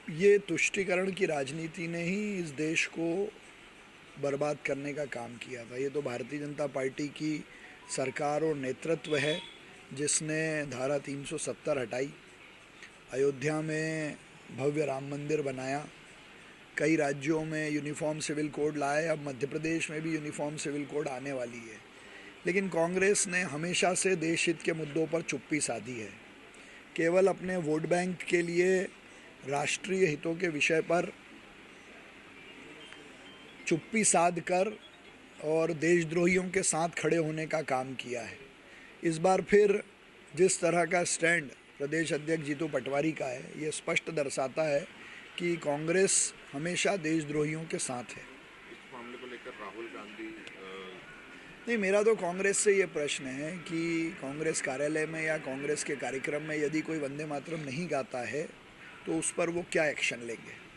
ये तुष्टीकरण की राजनीति ने ही इस देश को बर्बाद करने का काम किया था। ये तो भारतीय जनता पार्टी की सरकार और नेतृत्व है जिसने धारा 370 हटाई, अयोध्या में भव्य राम मंदिर बनाया, कई राज्यों में यूनिफॉर्म सिविल कोड लाए, अब मध्य प्रदेश में भी यूनिफॉर्म सिविल कोड आने वाली है। लेकिन कांग्रेस ने हमेशा से देश हित के मुद्दों पर चुप्पी साधी है। केवल अपने वोट बैंक के लिए राष्ट्रीय हितों के विषय पर चुप्पी साध कर और देशद्रोहियों के साथ खड़े होने का काम किया है। इस बार फिर जिस तरह का स्टैंड प्रदेश अध्यक्ष जीतू पटवारी का है, ये स्पष्ट दर्शाता है कि कांग्रेस हमेशा देशद्रोहियों के साथ है। इस मामले को लेकर राहुल गांधी नहीं, मेरा तो कांग्रेस से ये प्रश्न है कि कांग्रेस कार्यालय में या कांग्रेस के कार्यक्रम में यदि कोई वंदे मातरम नहीं गाता है तो उस पर वो क्या एक्शन लेंगे।